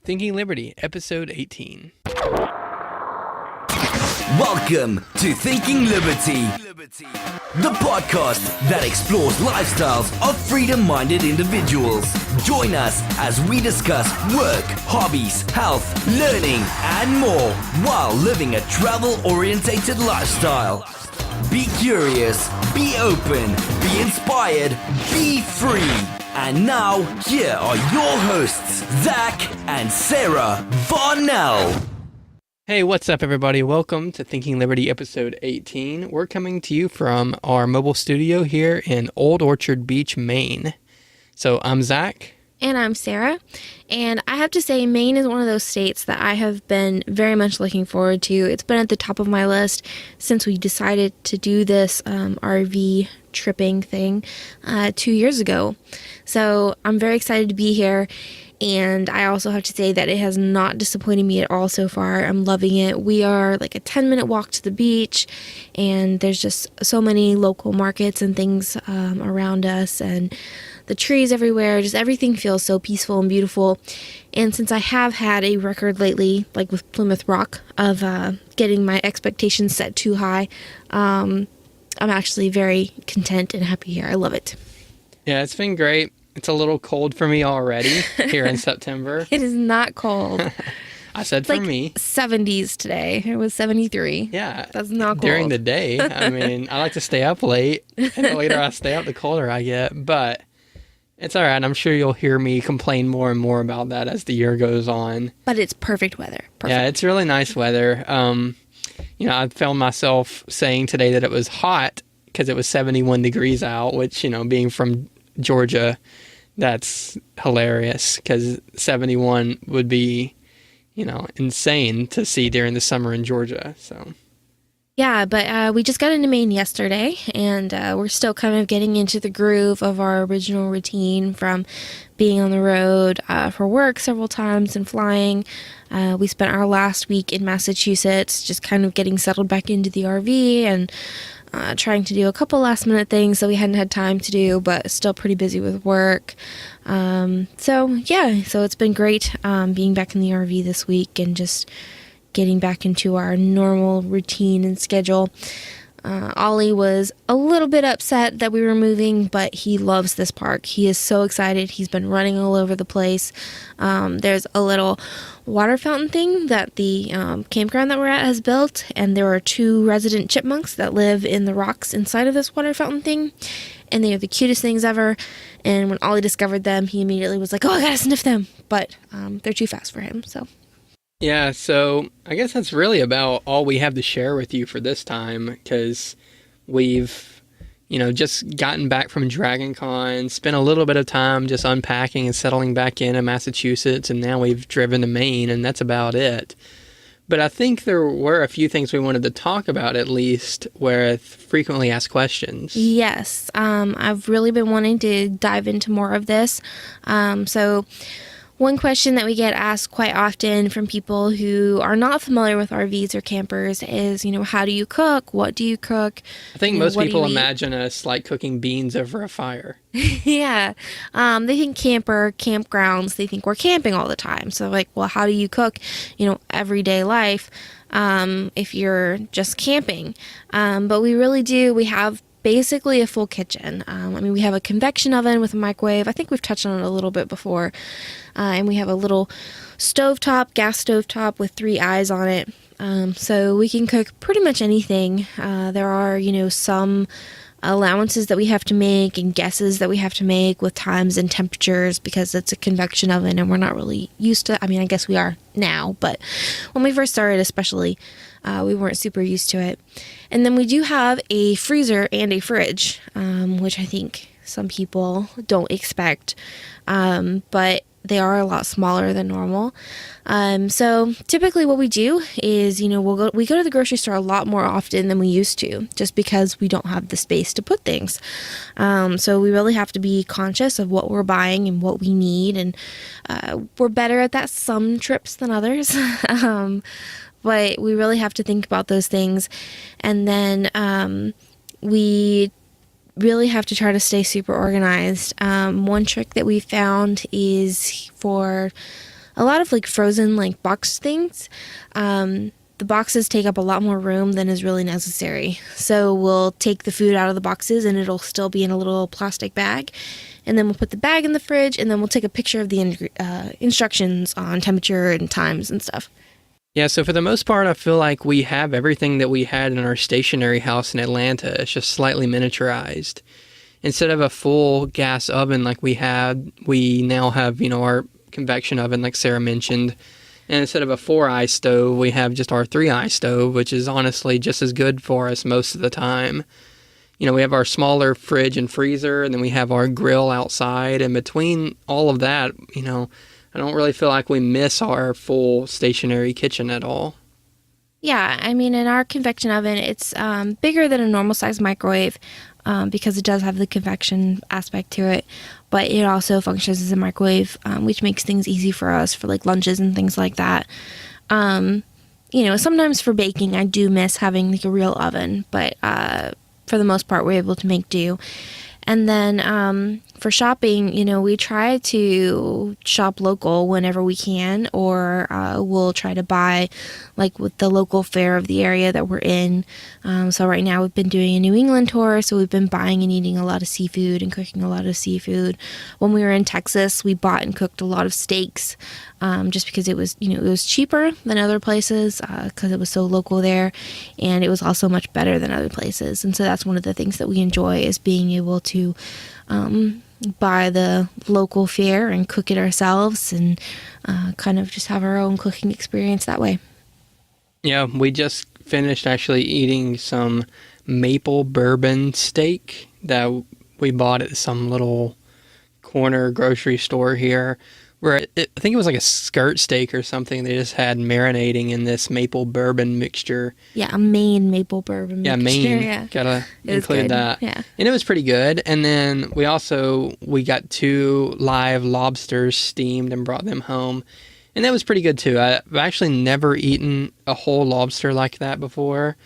Thinking Liberty, Episode 18. Welcome to Thinking Liberty, the podcast that explores lifestyles of freedom-minded individuals. Join us as we discuss work, hobbies, health, learning, and more while living a travel-orientated lifestyle. Be curious, be open, be inspired, be free. And now, here are your hosts, Zach and Sarah Varnell. Hey, what's up, everybody? Welcome to Thinking Liberty, Episode 18. We're coming to you from our mobile studio here in Old Orchard Beach, Maine. So, I'm Zach. And I'm Sarah. And I have to say, Maine is one of those states that I have been very much looking forward to. It's been at the top of my list since we decided to do this RV tripping thing 2 years ago. So I'm very excited to be here. And I also have to say that it has not disappointed me at all so far. I'm loving it. We are like a 10-minute walk to the beach, and there's just so many local markets and things around us, and the trees everywhere. Just everything feels so peaceful and beautiful. And since I have had a record lately, like with Plymouth Rock, of getting my expectations set too high, I'm actually very content and happy here. I love it. Yeah, it's been great. It's a little cold for me already here in September. It is not cold. I said It's for like me. 70s today. It was 73. Yeah. That's not cold. During the day. I mean, I like to stay up late. And the later I stay up, the colder I get. But it's all right. I'm sure you'll hear me complain more and more about that as the year goes on. But it's perfect weather. Perfect. Yeah, it's really nice weather. I found myself saying today that it was hot because it was 71 degrees out, which, being from Georgia, that's hilarious because 71 would be, insane to see during the summer in Georgia. So, Yeah, but we just got into Maine yesterday, and we're still kind of getting into the groove of our original routine from being on the road for work several times and flying. We spent our last week in Massachusetts just kind of getting settled back into the RV and trying to do a couple last minute things that we hadn't had time to do, but still pretty busy with work. So it's been great being back in the RV this week and just getting back into our normal routine and schedule. Ollie was a little bit upset that we were moving, but he loves this park. He is so excited. He's been running all over the place. There's a little water fountain thing that the campground that we're at has built, and there are 2 resident chipmunks that live in the rocks inside of this water fountain thing, and they are the cutest things ever. And when Ollie discovered them, he immediately was like, "Oh, I gotta sniff them," but they're too fast for him, so. yeah, so I guess that's really about all we have to share with you for this time because we've, just gotten back from Dragon Con, spent a little bit of time just unpacking and settling back in Massachusetts, and now we've driven to Maine, and that's about it. But I think there were a few things we wanted to talk about, at least, with frequently asked questions. Yes, I've really been wanting to dive into more of this. So one question that we get asked quite often from people who are not familiar with RVs or campers is, how do you cook? What do you cook? I think most people imagine us like cooking beans over a fire. Yeah. They think campgrounds, they think we're camping all the time. So like, well, how do you cook, everyday life if you're just camping? But we really do. We have basically a full kitchen. We have a convection oven with a microwave. I think we've touched on it a little bit before. And we have a little gas stovetop with 3 eyes on it. So we can cook pretty much anything. There are, some allowances that we have to make and guesses that we have to make with times and temperatures because it's a convection oven and we're not really used to. I guess we are now, but when we first started especially, we weren't super used to it. And then we do have a freezer and a fridge, which I think some people don't expect, but they are a lot smaller than normal. So typically what we do is, we go to the grocery store a lot more often than we used to, just because we don't have the space to put things. So we really have to be conscious of what we're buying and what we need. And we're better at that some trips than others. But we really have to think about those things. And then we really have to try to stay super organized. One trick that we found is for a lot of like frozen like box things. The boxes take up a lot more room than is really necessary. So we'll take the food out of the boxes and it'll still be in a little plastic bag. And then we'll put the bag in the fridge and then we'll take a picture of the instructions on temperature and times and stuff. Yeah, so for the most part, I feel like we have everything that we had in our stationary house in Atlanta. It's just slightly miniaturized. Instead of a full gas oven like we had, we now have, our convection oven like Sarah mentioned. And instead of a 4-eye stove, we have just our 3-eye stove, which is honestly just as good for us most of the time. We have our smaller fridge and freezer, and then we have our grill outside. And between all of that, I don't really feel like we miss our full stationary kitchen at all. Yeah, I mean, in our convection oven, it's bigger than a normal size microwave because it does have the convection aspect to it. But it also functions as a microwave, which makes things easy for us for like lunches and things like that. Sometimes for baking, I do miss having like a real oven, but for the most part, we're able to make do. And then for shopping, we try to shop local whenever we can, or we'll try to buy like with the local fare of the area that we're in. So right now we've been doing a New England tour, so we've been buying and eating a lot of seafood and cooking a lot of seafood. When we were in Texas, we bought and cooked a lot of steaks just because it was, it was cheaper than other places because it was so local there, and it was also much better than other places. And so that's one of the things that we enjoy is being able to buy the local fare and cook it ourselves and kind of just have our own cooking experience that way. Yeah, we just finished actually eating some maple bourbon steak that we bought at some little corner grocery store here, where I think it was like a skirt steak or something. They just had marinating in this maple bourbon mixture. Yeah, a Maine maple bourbon mixture. Maine. Yeah, Gotta include that. Yeah. And it was pretty good. And then we got 2 live lobsters steamed and brought them home. And that was pretty good too. I've actually never eaten a whole lobster like that before.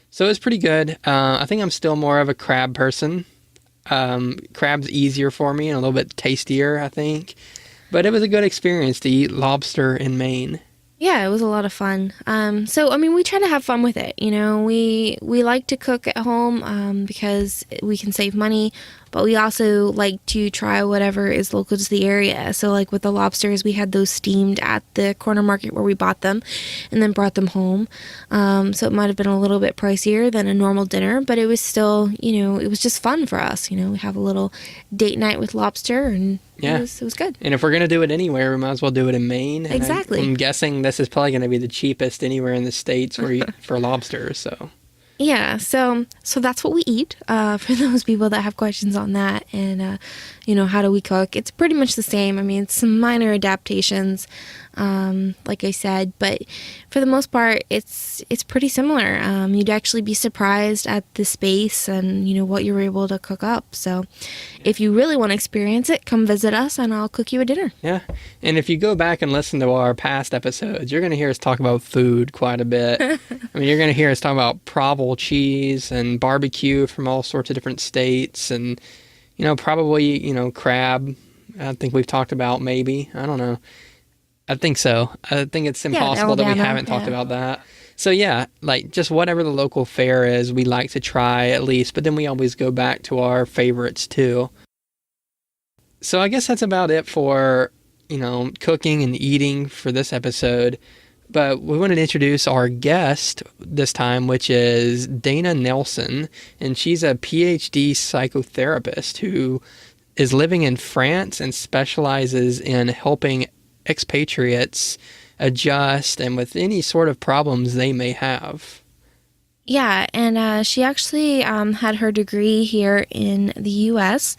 So it was pretty good. I think I'm still more of a crab person. Crab's easier for me and a little bit tastier, I think. But it was a good experience to eat lobster in Maine. Yeah, it was a lot of fun. We try to have fun with it. We like to cook at home because we can save money, but we also like to try whatever is local to the area. So like with the lobsters, we had those steamed at the corner market where we bought them and then brought them home. So it might have been a little bit pricier than a normal dinner, but it was still, it was just fun for us. We have a little date night with lobster and yeah. It was good. And if we're going to do it anywhere, we might as well do it in Maine. And exactly. I'm guessing this is probably going to be the cheapest anywhere in the States for lobsters. So yeah, so that's what we eat. For those people that have questions on that, and how do we cook? It's pretty much the same. I mean, it's some minor adaptations, like I said, but for the most part, it's pretty similar. You'd actually be surprised at the space and what you're able to cook up. So, if you really want to experience it, come visit us, and I'll cook you a dinner. Yeah, and if you go back and listen to our past episodes, you're going to hear us talk about food quite a bit. I mean, you're going to hear us talk about Provel cheese and barbecue from all sorts of different states, and probably crab. I think we've talked about maybe. I don't know. I think so. I think it's impossible that we haven't talked about that. So yeah, like just whatever the local fare is, we like to try at least, but then we always go back to our favorites too. So I guess that's about it for, cooking and eating for this episode. But we wanted to introduce our guest this time, which is Dana Nelson, and she's a PhD psychotherapist who is living in France and specializes in helping expatriates adjust and with any sort of problems they may have. Yeah, and she actually had her degree here in the U.S.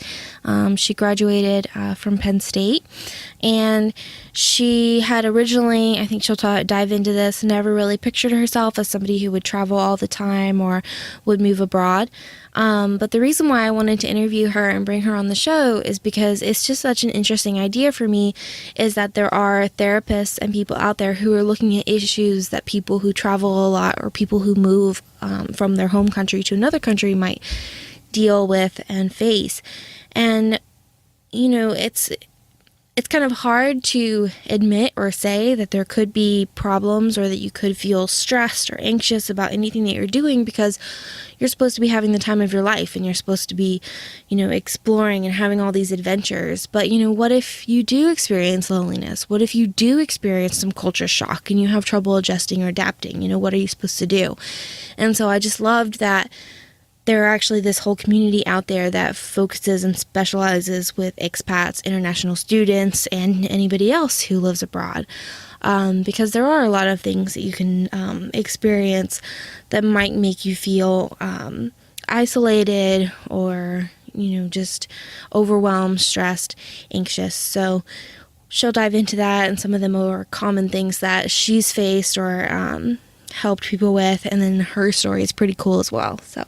She graduated from Penn State, and she had originally, I think she'll dive into this, never really pictured herself as somebody who would travel all the time or would move abroad. But the reason why I wanted to interview her and bring her on the show is because it's just such an interesting idea for me, is that there are therapists and people out there who are looking at issues that people who travel a lot or people who move from their home country to another country might deal with and face. And, it's kind of hard to admit or say that there could be problems or that you could feel stressed or anxious about anything that you're doing, because you're supposed to be having the time of your life and you're supposed to be, exploring and having all these adventures. But, what if you do experience loneliness? What if you do experience some culture shock and you have trouble adjusting or adapting? What are you supposed to do? And so I just loved that there are actually this whole community out there that focuses and specializes with expats, international students, and anybody else who lives abroad. Because there are a lot of things that you can experience that might make you feel isolated or, just overwhelmed, stressed, anxious. So she'll dive into that and some of the more common things that she's faced or helped people with. And then her story is pretty cool as well. So.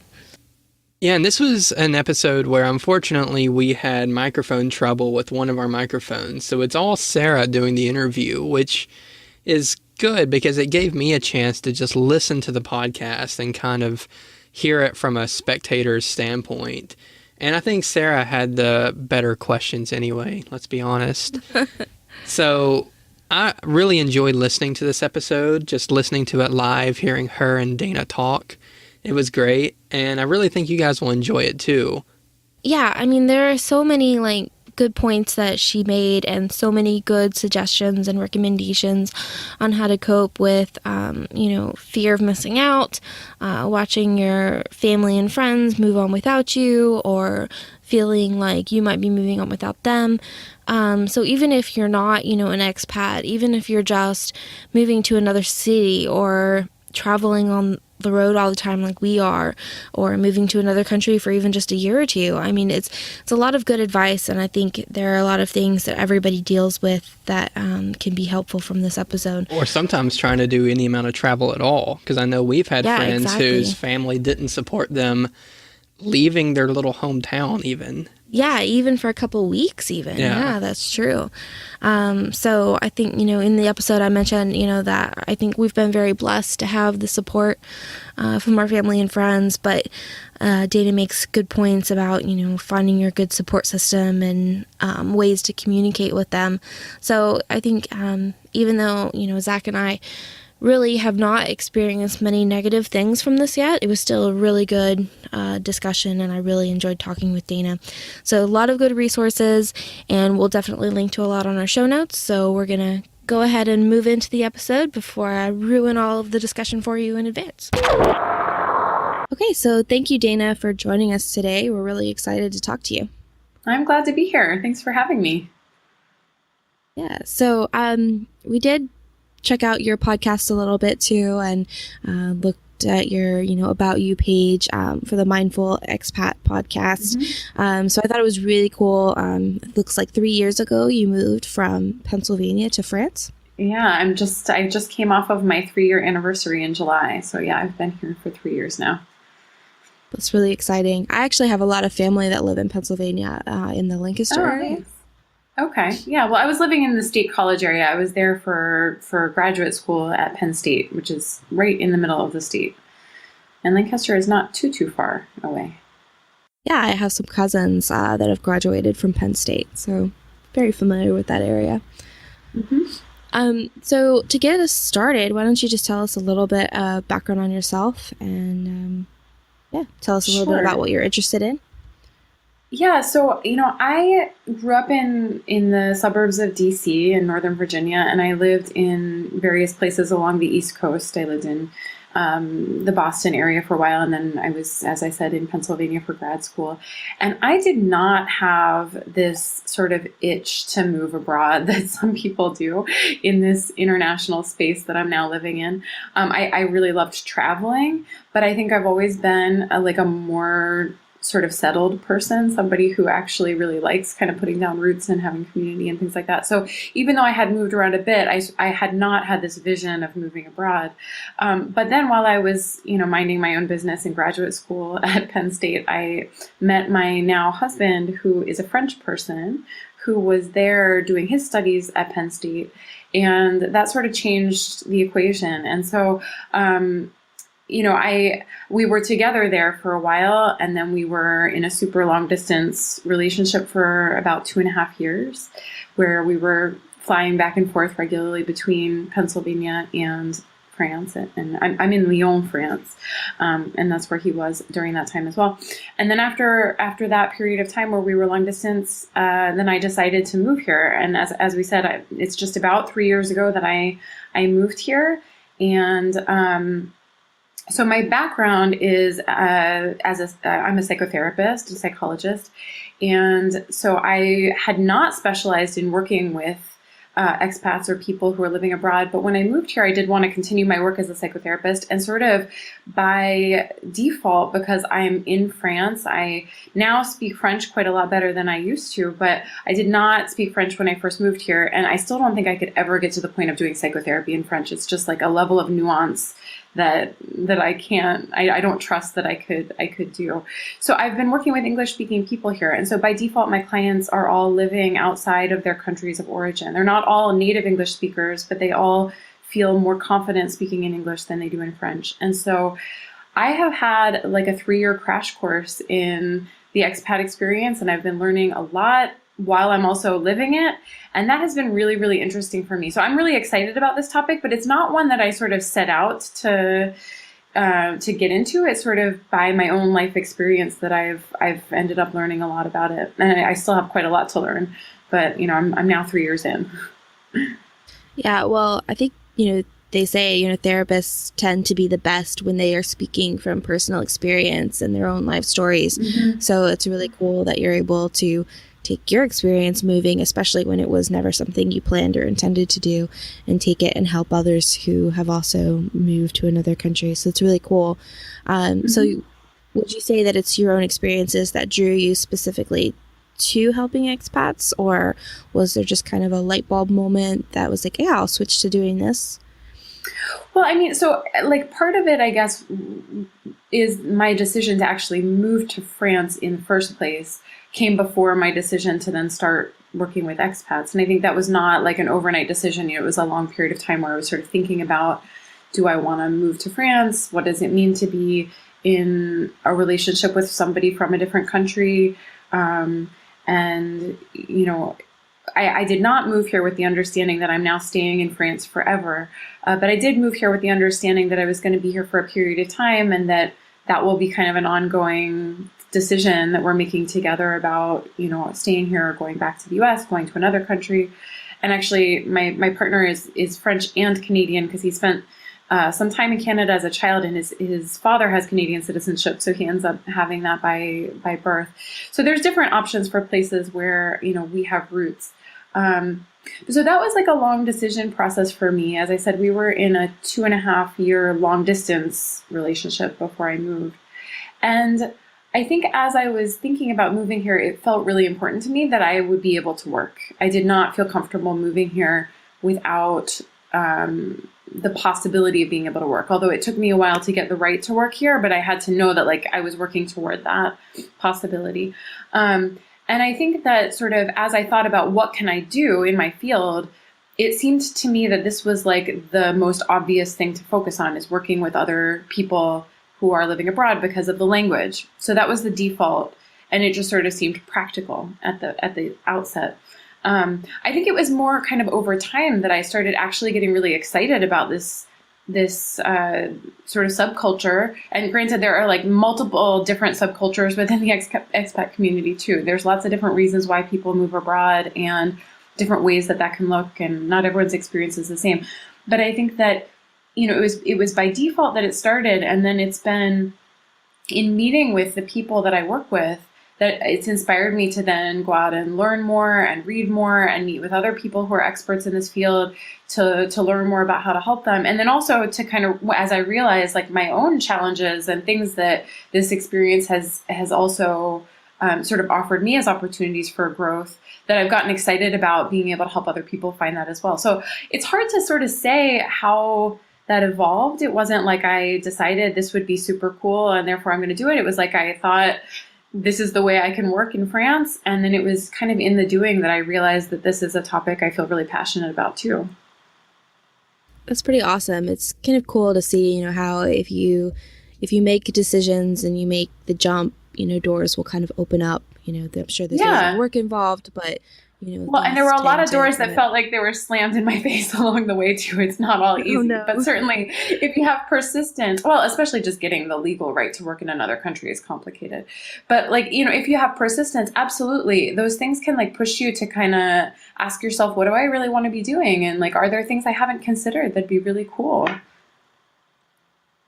Yeah, and this was an episode where unfortunately we had microphone trouble with one of our microphones. So it's all Sarah doing the interview, which is good because it gave me a chance to just listen to the podcast and kind of hear it from a spectator's standpoint. And I think Sarah had the better questions anyway, let's be honest. So I really enjoyed listening to this episode, just listening to it live, hearing her and Dana talk. It was great, and I really think you guys will enjoy it too. Yeah, I mean, there are so many good points that she made and so many good suggestions and recommendations on how to cope with, fear of missing out, watching your family and friends move on without you, or feeling like you might be moving on without them. So even if you're not, an expat, even if you're just moving to another city or traveling on the road all the time like we are, or moving to another country for even just a year or two. I mean, it's a lot of good advice, and I think there are a lot of things that everybody deals with that can be helpful from this episode. Or sometimes trying to do any amount of travel at all, because I know we've had friends whose family didn't support them leaving their little hometown even. Yeah, even for a couple weeks even. Yeah, that's true. So I think, in the episode I mentioned, that I think we've been very blessed to have the support from our family and friends, but Dana makes good points about, finding your good support system and ways to communicate with them. So I think even though, Zach and I really have not experienced many negative things from this yet, it was still a really good discussion, and I really enjoyed talking with Dana. So a lot of good resources, and we'll definitely link to a lot on our show notes. So we're going to go ahead and move into the episode before I ruin all of the discussion for you in advance. Okay, so thank you, Dana, for joining us today. We're really excited to talk to you. I'm glad to be here. Thanks for having me. Yeah, so we did check out your podcast a little bit too, and looked at your About You page for the Mindful Expat podcast. Mm-hmm. So I thought it was really cool. It looks like 3 years ago you moved from Pennsylvania to France. Yeah, I just came off of my 3-year anniversary in July. So yeah, I've been here for 3 years now. That's really exciting. I actually have a lot of family that live in Pennsylvania in the Lancaster area. Nice. Okay. Yeah. Well, I was living in the State College area. I was there for graduate school at Penn State, which is right in the middle of the state. And Lancaster is not too far away. Yeah, I have some cousins that have graduated from Penn State, so very familiar with that area. Mm-hmm. So to get us started, why don't you just tell us a little bit of background on yourself and tell us a little bit about what you're interested in. Yeah, so, I grew up in the suburbs of DC in Northern Virginia, and I lived in various places along the East Coast. I lived in the Boston area for a while, and then I was, as I said, in Pennsylvania for grad school. And I did not have this sort of itch to move abroad that some people do in this international space that I'm now living in. I really loved traveling, but I think I've always been a more sort of settled person, somebody who actually really likes kind of putting down roots and having community and things like that. So even though I had moved around a bit, I had not had this vision of moving abroad. But then while I was, minding my own business in graduate school at Penn State, I met my now husband, who is a French person, who was there doing his studies at Penn State. And that sort of changed the equation. And so, we were together there for a while, and then we were in a super long distance relationship for about 2.5 years, where we were flying back and forth regularly between Pennsylvania and France, and I'm in Lyon, France, and that's where he was during that time as well. And then after that period of time where we were long distance, then I decided to move here. And as we said, it's just about 3 years ago that I moved here. And so my background is I'm a psychotherapist, a psychologist, and so I had not specialized in working with expats or people who are living abroad. But when I moved here, I did want to continue my work as a psychotherapist, and sort of by default, because I'm in France, I now speak French quite a lot better than I used to, but I did not speak French when I first moved here. And I still don't think I could ever get to the point of doing psychotherapy in French. It's just like a level of nuance that I don't trust that I could do. So I've been working with English speaking people here. And so by default, my clients are all living outside of their countries of origin. They're not all native English speakers, but they all feel more confident speaking in English than they do in French. And so I have had like a 3-year crash course in the expat experience, and I've been learning a lot while I'm also living it. And that has been really, really interesting for me. So I'm really excited about this topic, but it's not one that I sort of set out to get into. It's sort of by my own life experience that I've ended up learning a lot about it. And I still have quite a lot to learn, but I'm now 3 years in. Yeah, well, I think, they say, therapists tend to be the best when they are speaking from personal experience and their own life stories. Mm-hmm. So it's really cool that you're able to take your experience moving, especially when it was never something you planned or intended to do, and take it and help others who have also moved to another country. So it's really cool. So would you say that it's your own experiences that drew you specifically to helping expats, or was there just kind of a light bulb moment that was like, yeah, I'll switch to doing this? Well, I mean, so like part of it, I guess, is my decision to actually move to France in the first place came before my decision to then start working with expats. And I think that was not like an overnight decision. It was a long period of time where I was sort of thinking about, do I want to move to France? What does it mean to be in a relationship with somebody from a different country? I did not move here with the understanding that I'm now staying in France forever. But I did move here with the understanding that I was going to be here for a period of time, and that will be kind of an ongoing decision that we're making together about, staying here or going back to the US, going to another country. And actually, my partner is French and Canadian, because he spent some time in Canada as a child, and his father has Canadian citizenship, so he ends up having that by birth. So there's different options for places where, we have roots. So that was like a long decision process for me. As I said, we were in a 2.5-year long distance relationship before I moved. And I think as I was thinking about moving here, it felt really important to me that I would be able to work. I did not feel comfortable moving here without the possibility of being able to work. Although it took me a while to get the right to work here, but I had to know that like I was working toward that possibility. And I think that sort of as I thought about what can I do in my field, it seemed to me that this was like the most obvious thing to focus on, is working with other people who are living abroad because of the language. So that was the default, and it just sort of seemed practical at the outset. I think it was more kind of over time that I started actually getting really excited about this sort of subculture. And granted, there are like multiple different subcultures within the expat community too. There's lots of different reasons why people move abroad and different ways that can look, and not everyone's experience is the same. But I think that, it was by default that it started, and then it's been in meeting with the people that I work with that it's inspired me to then go out and learn more and read more and meet with other people who are experts in this field to learn more about how to help them. And then also to kind of, as I realized like my own challenges and things that this experience has also sort of offered me as opportunities for growth, that I've gotten excited about being able to help other people find that as well. So it's hard to sort of say how that evolved. It wasn't like I decided this would be super cool and therefore I'm going to do it. It was like I thought, this is the way I can work in France. And then it was kind of in the doing that I realized that this is a topic I feel really passionate about too. That's pretty awesome. It's kind of cool to see, how if you make decisions and you make the jump, doors will kind of open up. I'm sure there's a lot of work involved, but well, and there were a lot of doors that felt like they were slammed in my face along the way too. It's not all easy, but certainly if you have persistence, well, especially just getting the legal right to work in another country is complicated. But like, if you have persistence, absolutely, those things can like push you to kind of ask yourself, what do I really want to be doing? And like, are there things I haven't considered that'd be really cool?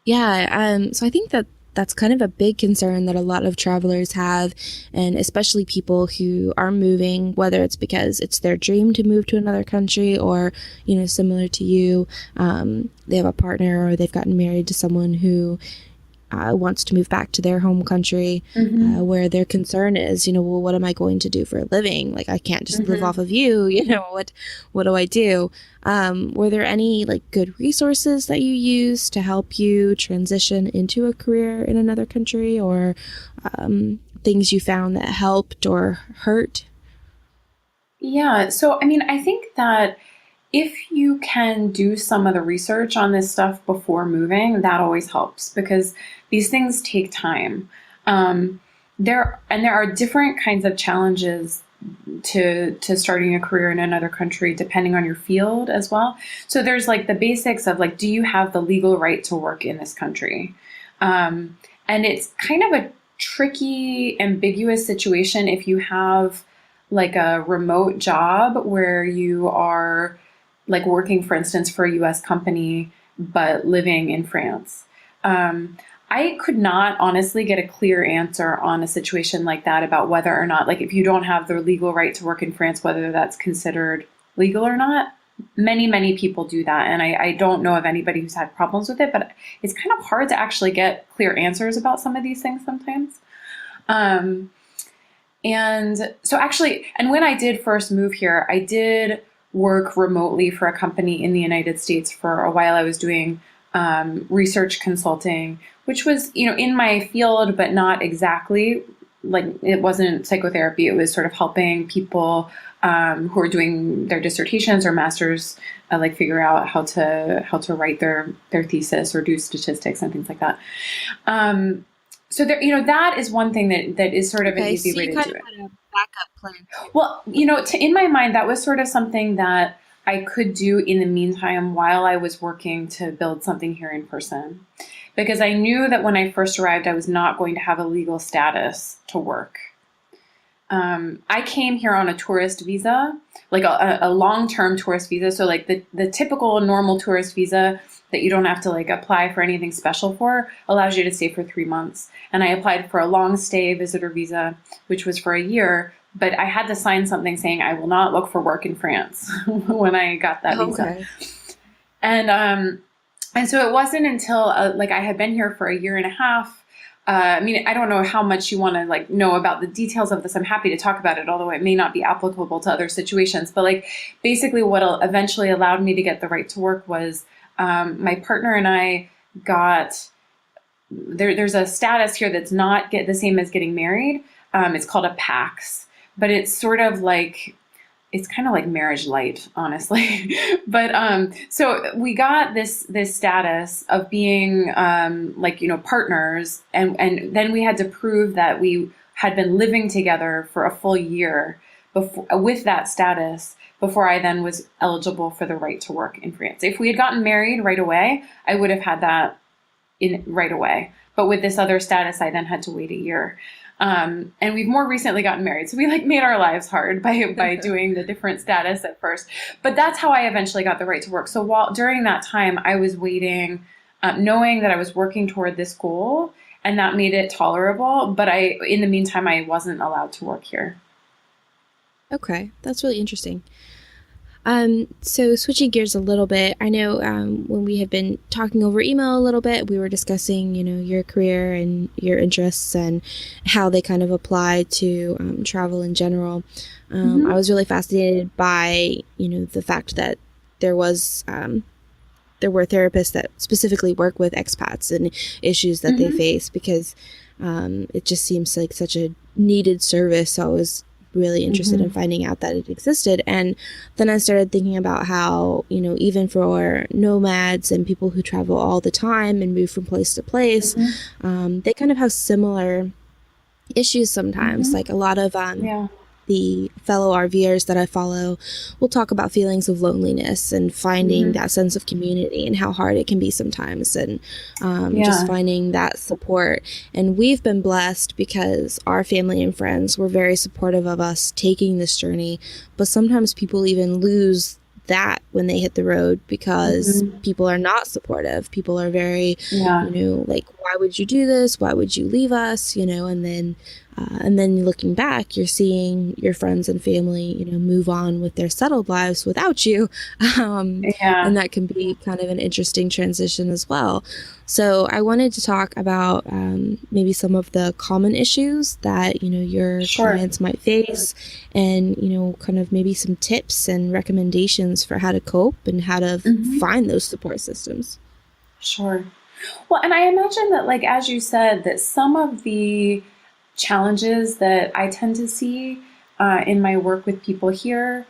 Yeah. So I think that's kind of a big concern that a lot of travelers have, and especially people who are moving, whether it's because it's their dream to move to another country or, similar to you, they have a partner or they've gotten married to someone who wants to move back to their home country, where their concern is, well, what am I going to do for a living? Like, I can't just live off of you, what do I do? Were there any like good resources that you used to help you transition into a career in another country, or things you found that helped or hurt? Yeah. So, I mean, I think that if you can do some of the research on this stuff before moving, that always helps, because these things take time. There are different kinds of challenges to starting a career in another country, depending on your field as well. So there's like the basics of like, do you have the legal right to work in this country? And it's kind of a tricky, ambiguous situation if you have like a remote job where you are like working, for instance, for a US company, but living in France. I could not honestly get a clear answer on a situation like that about whether or not, like if you don't have the legal right to work in France, whether that's considered legal or not. Many, many people do that. And I don't know of anybody who's had problems with it, but it's kind of hard to actually get clear answers about some of these things sometimes. And so actually, and when I did first move here, I did work remotely for a company in the United States for a while. I was doing research consulting, which was, in my field, but not exactly. Like, it wasn't psychotherapy. It was sort of helping people who are doing their dissertations or masters, like figure out how to write their thesis or do statistics and things like that. So there, that is one thing that is sort of an easy way to do it. Had a backup plan. Well, in my mind, that was sort of something that I could do in the meantime while I was working to build something here in person. Because I knew that when I first arrived, I was not going to have a legal status to work. I came here on a tourist visa, like a long-term tourist visa. So like the typical normal tourist visa that you don't have to like apply for anything special for allows you to stay for 3 months. And I applied for a long stay visitor visa, which was for a year. But I had to sign something saying I will not look for work in France when I got that visa. And so it wasn't until like I had been here for a year and a half. I mean, I don't know how much you want to like know about the details of this. I'm happy to talk about it, although it may not be applicable to other situations. But like basically what eventually allowed me to get the right to work was my partner and I got, there's a status here that's not the same as getting married. It's called a PAX, but it's sort of like, it's kind of like marriage light, honestly. But so we got this status of being partners, and then we had to prove that we had been living together for a full year before, with that status, before I then was eligible for the right to work in France. If we had gotten married right away, I would have had that in right away. But with this other status, I then had to wait a year. And we've more recently gotten married. So we like made our lives hard by doing the different status at first. But that's how I eventually got the right to work. So during that time, I was waiting, knowing that I was working toward this goal, and that made it tolerable. But in the meantime, I wasn't allowed to work here. Okay, that's really interesting. So switching gears a little bit, I know when we had been talking over email a little bit, we were discussing, your career and your interests and how they kind of apply to travel in general. I was really fascinated by, the fact that there were therapists that specifically work with expats and issues that they face, because it just seems like such a needed service. So I was really interested in finding out that it existed. And then I started thinking about how, even for nomads and people who travel all the time and move from place to place, they kind of have similar issues sometimes. Like a lot of the fellow RVers that I follow will talk about feelings of loneliness and finding that sense of community and how hard it can be sometimes, and just finding that support. And we've been blessed because our family and friends were very supportive of us taking this journey, but sometimes people even lose that when they hit the road because people are not supportive. People are very, like, why would you do this? Why would you leave us? And then looking back, you're seeing your friends and family, move on with their settled lives without you. And that can be kind of an interesting transition as well. So I wanted to talk about maybe some of the common issues that, your clients might face, and, kind of maybe some tips and recommendations for how to cope and how to find those support systems. Sure. Well, and I imagine that, like, as you said, that some of the challenges that I tend to see in my work with people here,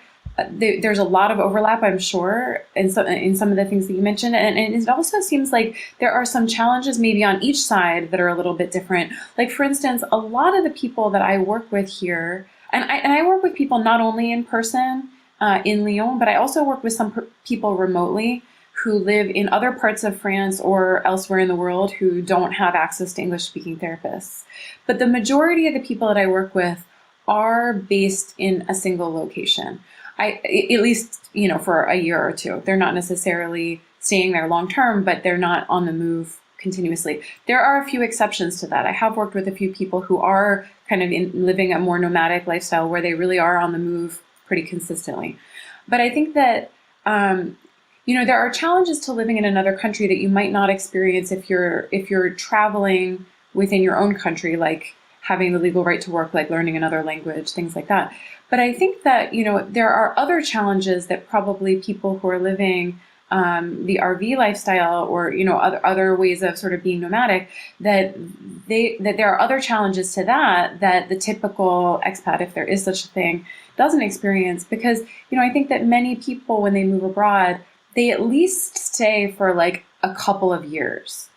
there's a lot of overlap, I'm sure, in some of the things that you mentioned. And it also seems like there are some challenges maybe on each side that are a little bit different. Like, for instance, a lot of the people that I work with here, and I work with people not only in person in Lyon, but I also work with some people remotely who live in other parts of France or elsewhere in the world who don't have access to English-speaking therapists. But the majority of the people that I work with are based in a single location. At least, for a year or two. They're not necessarily staying there long term, but they're not on the move continuously. There are a few exceptions to that. I have worked with a few people who are kind of living a more nomadic lifestyle where they really are on the move pretty consistently. But I think that there are challenges to living in another country that you might not experience if you're traveling within your own country, like having the legal right to work, like learning another language, things like that. But I think that, there are other challenges that probably people who are living the RV lifestyle or, other ways of sort of being nomadic, that there are other challenges to that the typical expat, if there is such a thing, doesn't experience. Because, I think that many people, when they move abroad, they at least stay for like a couple of years,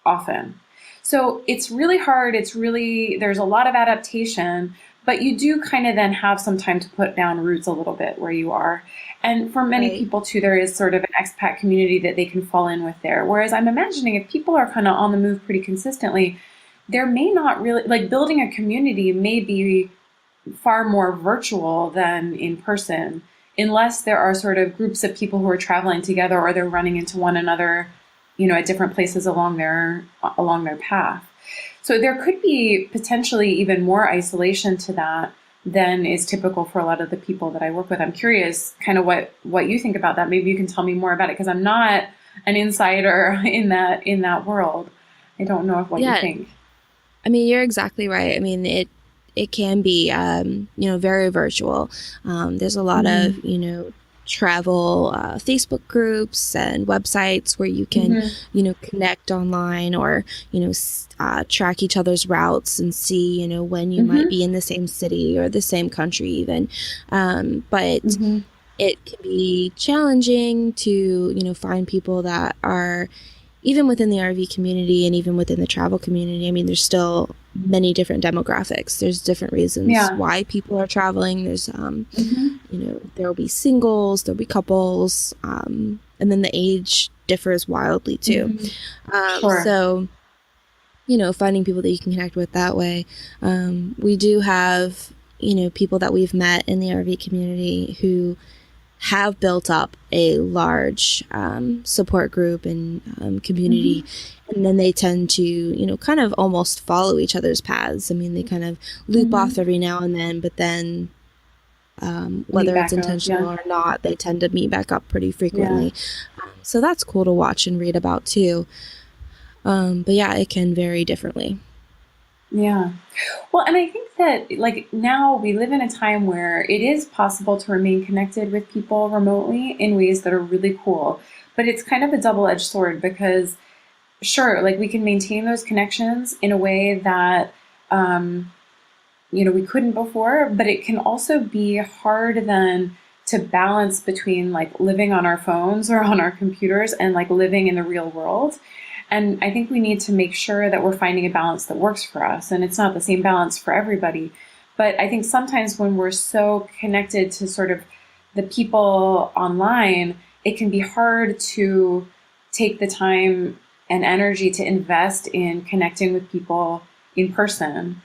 often. So it's really hard. There's a lot of adaptation, but you do kind of then have some time to put down roots a little bit where you are. And for many people too, there is sort of an expat community that they can fall in with there. Whereas I'm imagining if people are kind of on the move pretty consistently, there may not really, like, building a community may be far more virtual than in person, unless there are sort of groups of people who are traveling together or they're running into one another, at different places along their path. So there could be potentially even more isolation to that than is typical for a lot of the people that I work with. I'm curious kind of what you think about that. Maybe you can tell me more about it, because I'm not an insider in that world. I don't know what you think. I mean, you're exactly right. I mean, it can be, very virtual. There's a lot of, travel Facebook groups and websites where you can, connect online or, track each other's routes and see, when you might be in the same city or the same country even. But it can be challenging to, find people that are, even within the RV community and even within the travel community. I mean, there's still many different demographics. There's different reasons why people are traveling. There's, there will be singles, there'll be couples, and then the age differs wildly too. So, finding people that you can connect with that way. We do have, people that we've met in the RV community who have built up a large support group and community, and then they tend to, kind of almost follow each other's paths. I mean, they kind of loop off every now and then, but then whether it's intentional or not, they tend to meet back up pretty frequently. So that's cool to watch and read about too. But yeah, it can vary differently. Yeah. Well, and I think that, like, now we live in a time where it is possible to remain connected with people remotely in ways that are really cool. But it's kind of a double-edged sword, because sure, like, we can maintain those connections in a way that we couldn't before, but it can also be hard then to balance between like living on our phones or on our computers and like living in the real world. And I think we need to make sure that we're finding a balance that works for us. And it's not the same balance for everybody. But I think sometimes when we're so connected to sort of the people online, it can be hard to take the time and energy to invest in connecting with people in person,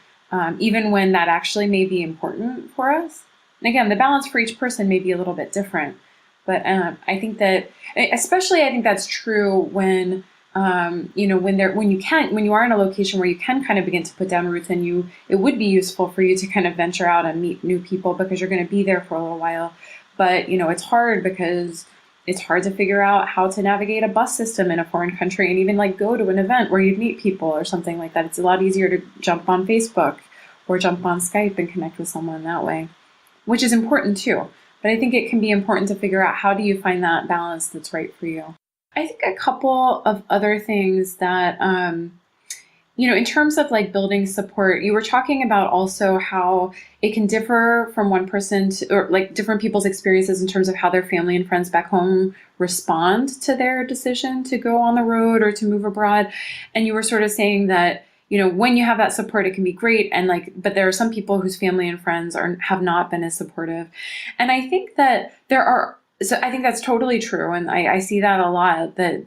even when that actually may be important for us. And again, the balance for each person may be a little bit different. But I think that, especially I think that's true when when you are in a location where you can kind of begin to put down roots, and it would be useful for you to kind of venture out and meet new people because you're going to be there for a little while. But it's hard because it's hard to figure out how to navigate a bus system in a foreign country and even like go to an event where you'd meet people or something like that. It's a lot easier to jump on Facebook or jump on Skype and connect with someone that way, which is important too. But I think it can be important to figure out, how do you find that balance that's right for you? I think a couple of other things that, in terms of like building support, you were talking about also how it can differ from one person or like different people's experiences in terms of how their family and friends back home respond to their decision to go on the road or to move abroad. And you were sort of saying that, when you have that support, it can be great. And but there are some people whose family and friends have not been as supportive. And I think that so I think that's totally true. And I see that a lot, that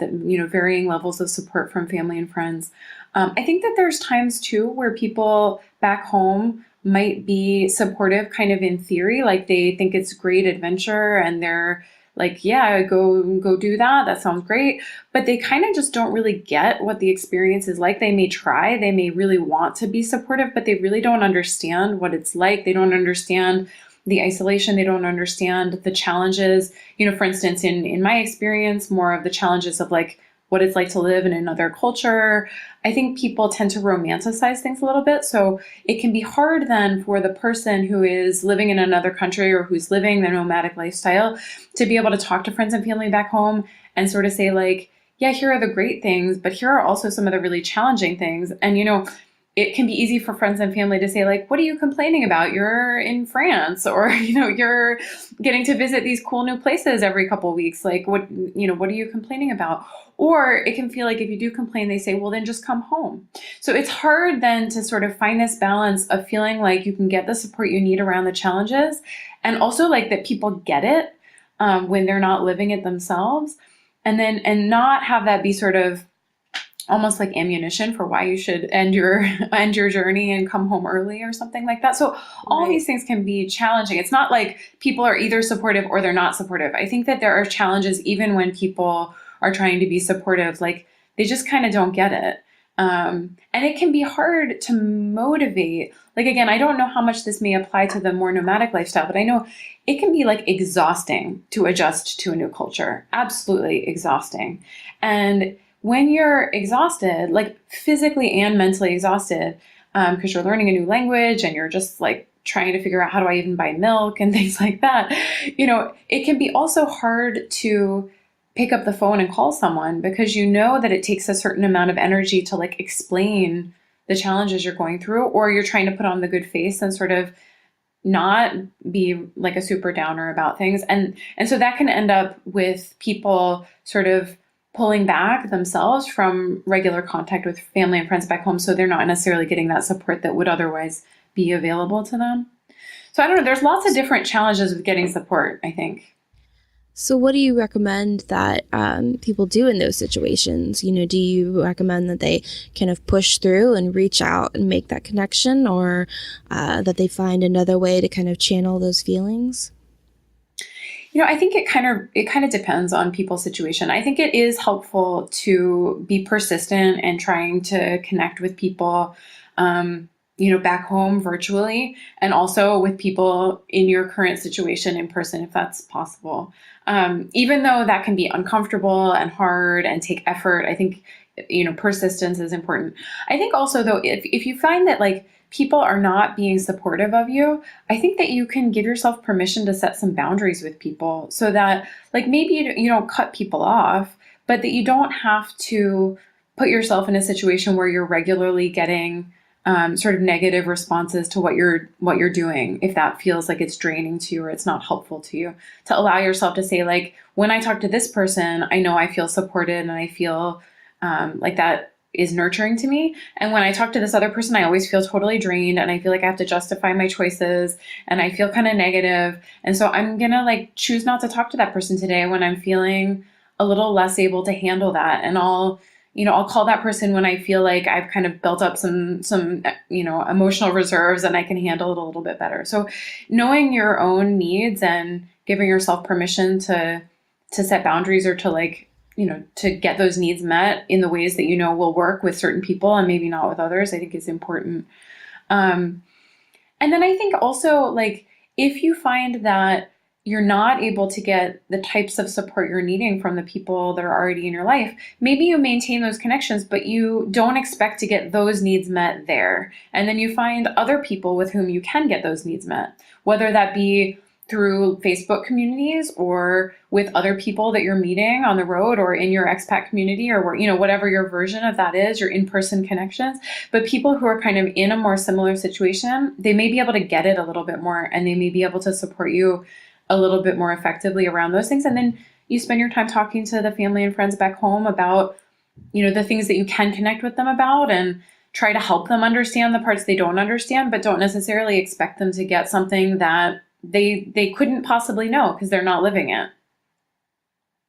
varying levels of support from family and friends. I think that there's times too where people back home might be supportive kind of in theory, like they think it's great adventure and they're like, yeah, go do that. That sounds great. But they kind of just don't really get what the experience is like. They may try, they may really want to be supportive, but they really don't understand what it's like. They don't understand the isolation. They don't understand the challenges. For instance, in my experience, more of the challenges of like what it's like to live in another culture. I think people tend to romanticize things a little bit. So it can be hard then for the person who is living in another country or who's living the nomadic lifestyle to be able to talk to friends and family back home and sort of say like, yeah, here are the great things, but here are also some of the really challenging things. And, it can be easy for friends and family to say like, what are you complaining about? You're in France, or, you're getting to visit these cool new places every couple of weeks. Like what are you complaining about? Or it can feel like if you do complain, they say, well, then just come home. So it's hard then to sort of find this balance of feeling like you can get the support you need around the challenges, and also like that people get it when they're not living it themselves, and not have that be sort of almost like ammunition for why you should end your journey and come home early or something like that. So all these things can be challenging. It's not like people are either supportive or they're not supportive. I think that there are challenges even when people are trying to be supportive, like they just kind of don't get it. And it can be hard to motivate. Like, again, I don't know how much this may apply to the more nomadic lifestyle, but I know it can be like exhausting to adjust to a new culture. Absolutely exhausting. And when you're exhausted, like physically and mentally exhausted, because you're learning a new language and you're just like trying to figure out how do I even buy milk and things like that, it can be also hard to pick up the phone and call someone because that it takes a certain amount of energy to like explain the challenges you're going through, or you're trying to put on the good face and sort of not be like a super downer about things. And so that can end up with people sort of pulling back themselves from regular contact with family and friends back home. So they're not necessarily getting that support that would otherwise be available to them. So I don't know, there's lots of different challenges with getting support, I think. So what do you recommend that people do in those situations? Do you recommend that they kind of push through and reach out and make that connection, or that they find another way to kind of channel those feelings? I think it kind of depends on people's situation. I think it is helpful to be persistent and trying to connect with people, back home virtually, and also with people in your current situation in person, if that's possible. Even though that can be uncomfortable and hard and take effort, I think, persistence is important. I think also though, if you find that like people are not being supportive of you, I think that you can give yourself permission to set some boundaries with people so that like maybe you don't cut people off, but that you don't have to put yourself in a situation where you're regularly getting sort of negative responses to what you're doing, if that feels like it's draining to you or it's not helpful to you, to allow yourself to say, like, when I talk to this person, I know I feel supported and I feel like that is nurturing to me. And when I talk to this other person, I always feel totally drained and I feel like I have to justify my choices and I feel kind of negative. And so I'm gonna like choose not to talk to that person today when I'm feeling a little less able to handle that. And I'll call that person when I feel like I've kind of built up some emotional reserves and I can handle it a little bit better. So knowing your own needs and giving yourself permission to set boundaries or to to get those needs met in the ways that will work with certain people and maybe not with others, I think is important. And then I think also, like, if you find that you're not able to get the types of support you're needing from the people that are already in your life, maybe you maintain those connections, but you don't expect to get those needs met there. And then you find other people with whom you can get those needs met, whether that be through Facebook communities or with other people that you're meeting on the road or in your expat community or whatever your version of that is, your in-person connections. But people who are kind of in a more similar situation, they may be able to get it a little bit more and they may be able to support you a little bit more effectively around those things. And then you spend your time talking to the family and friends back home about, the things that you can connect with them about and try to help them understand the parts they don't understand, but don't necessarily expect them to get something that they couldn't possibly know because they're not living it.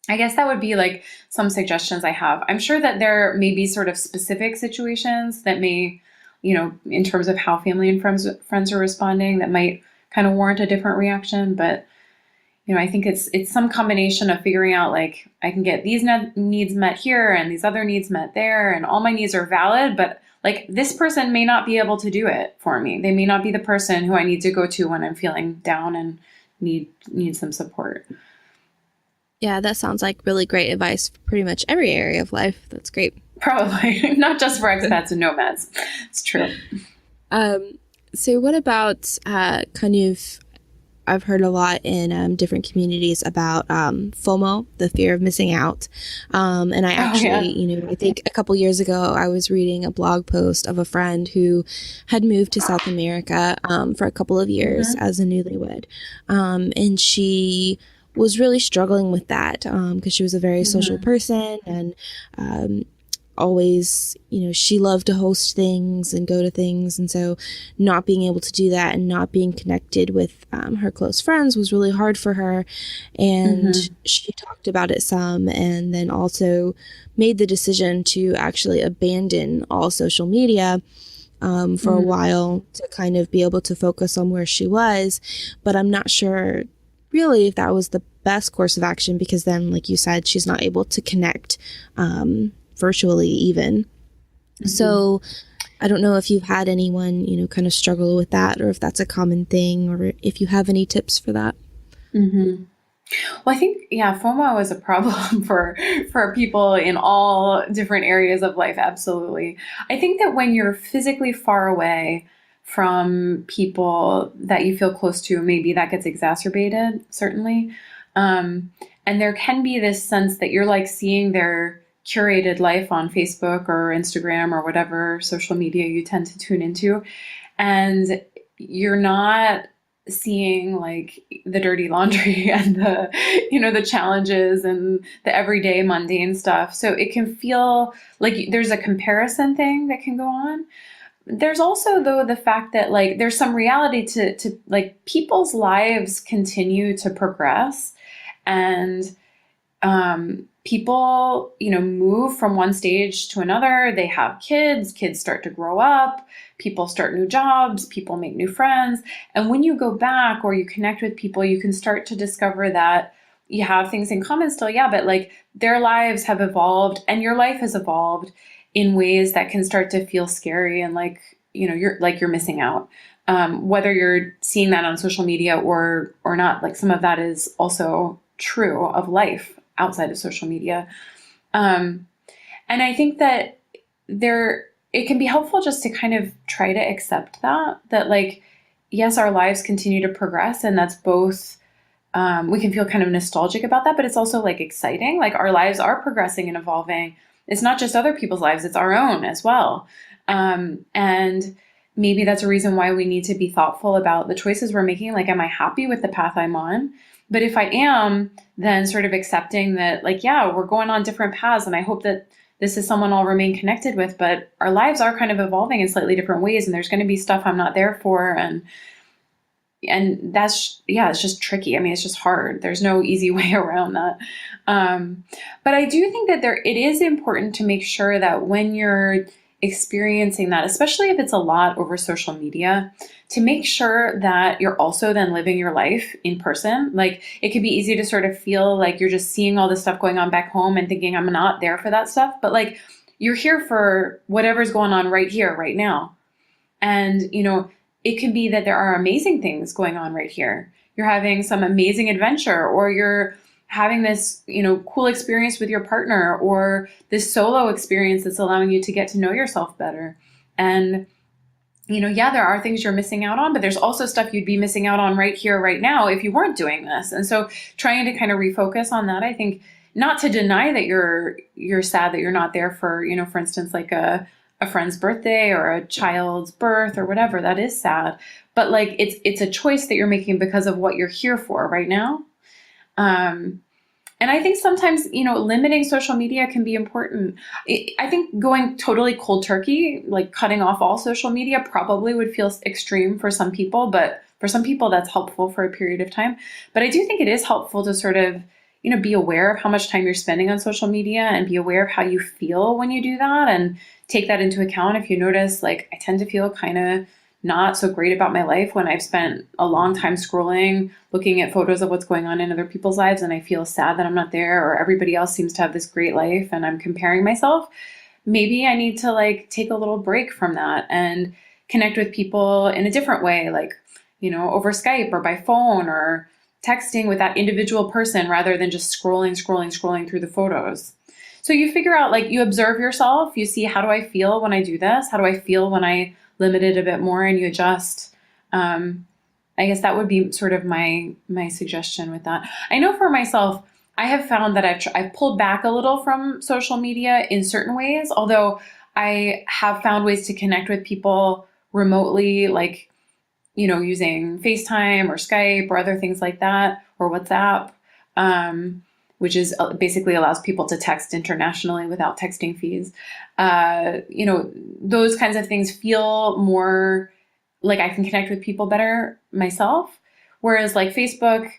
I guess that would be like some suggestions I have. I'm sure that there may be sort of specific situations that may, in terms of how family and friends are responding, that might kind of warrant a different reaction. But I think it's some combination of figuring out, like, I can get these needs met here and these other needs met there, and all my needs are valid, but like, this person may not be able to do it for me. They may not be the person who I need to go to when I'm feeling down and need some support. Yeah, that sounds like really great advice for pretty much every area of life. That's great. Probably not just for expats and nomads. It's true. So what about I've heard a lot in different communities about FOMO, the fear of missing out. And I actually, I think a couple years ago, I was reading a blog post of a friend who had moved to South America for a couple of years as a newlywed. And she was really struggling with that because she was a very social person and always, she loved to host things and go to things. And so not being able to do that and not being connected with her close friends was really hard for her. And she talked about it some and then also made the decision to actually abandon all social media for a while to kind of be able to focus on where she was. But I'm not sure really if that was the best course of action because then, like you said, she's not able to connect virtually even. So I don't know if you've had anyone, kind of struggle with that or if that's a common thing or if you have any tips for that. Well, I think, FOMO is a problem for people in all different areas of life. Absolutely. I think that when you're physically far away from people that you feel close to, maybe that gets exacerbated, certainly. And there can be this sense that you're like seeing their curated life on Facebook or Instagram or whatever social media you tend to tune into. And you're not seeing like the dirty laundry and the challenges and the everyday mundane stuff. So it can feel like there's a comparison thing that can go on. There's also, though, the fact that like there's some reality to like people's lives continue to progress and people, move from one stage to another. They have kids start to grow up, people start new jobs, people make new friends. And when you go back or you connect with people, you can start to discover that you have things in common still. Yeah, but like their lives have evolved and your life has evolved in ways that can start to feel scary and like, you're missing out. Whether you're seeing that on social media or not, like some of that is also true of life outside of social media. And I think that it can be helpful just to kind of try to accept that like, yes, our lives continue to progress and that's both, we can feel kind of nostalgic about that, but it's also like exciting. Like our lives are progressing and evolving. It's not just other people's lives, it's our own as well. And maybe that's a reason why we need to be thoughtful about the choices we're making. Like, am I happy with the path I'm on? But if I am, then sort of accepting that, like, yeah, we're going on different paths, and I hope that this is someone I'll remain connected with, but our lives are kind of evolving in slightly different ways, and there's going to be stuff I'm not there for, and that's, yeah, it's just tricky. I mean, it's just hard. There's no easy way around that. But I do think that it is important to make sure that when you're experiencing that, especially if it's a lot over social media, to make sure that you're also then living your life in person. Like, it could be easy to sort of feel like you're just seeing all this stuff going on back home and thinking I'm not there for that stuff. But like, you're here for whatever's going on right here, right now. And, it could be that there are amazing things going on right here. You're having some amazing adventure, or you're having this, cool experience with your partner, or this solo experience that's allowing you to get to know yourself better. And, yeah, there are things you're missing out on, but there's also stuff you'd be missing out on right here, right now, if you weren't doing this. And so trying to kind of refocus on that, I think, not to deny that you're sad that you're not there for, for instance, like a friend's birthday or a child's birth or whatever, that is sad. But like, it's a choice that you're making because of what you're here for right now. And I think sometimes, limiting social media can be important. I think going totally cold turkey, like cutting off all social media, probably would feel extreme for some people, but for some people that's helpful for a period of time. But I do think it is helpful to sort of, be aware of how much time you're spending on social media, and be aware of how you feel when you do that, and take that into account. If you notice, like, I tend to feel kind of not so great about my life when I've spent a long time scrolling, looking at photos of what's going on in other people's lives, and I feel sad that I'm not there, or everybody else seems to have this great life and I'm comparing myself. Maybe I need to like take a little break from that and connect with people in a different way, like, over Skype or by phone or texting with that individual person, rather than just scrolling through the photos. So you figure out, like, you observe yourself, you see, how do I feel when I do this? How do I feel when I limit it a bit more, and you adjust. I guess that would be sort of my suggestion with that. I know for myself, I have found that I've pulled back a little from social media in certain ways, although I have found ways to connect with people remotely, like, using FaceTime or Skype or other things like that, or WhatsApp, which is basically allows people to text internationally without texting fees. Those kinds of things feel more like I can connect with people better myself. Whereas like Facebook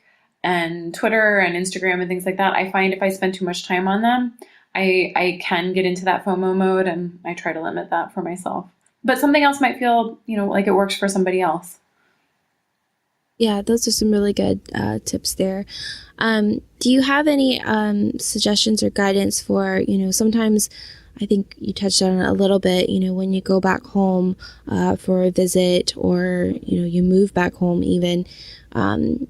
and Twitter and Instagram and things like that, I find if I spend too much time on them, I can get into that FOMO mode, and I try to limit that for myself. But something else might feel, like it works for somebody else. Yeah, those are some really good tips there. Do you have any suggestions or guidance for, sometimes I think you touched on it a little bit, when you go back home for a visit, or, you move back home even,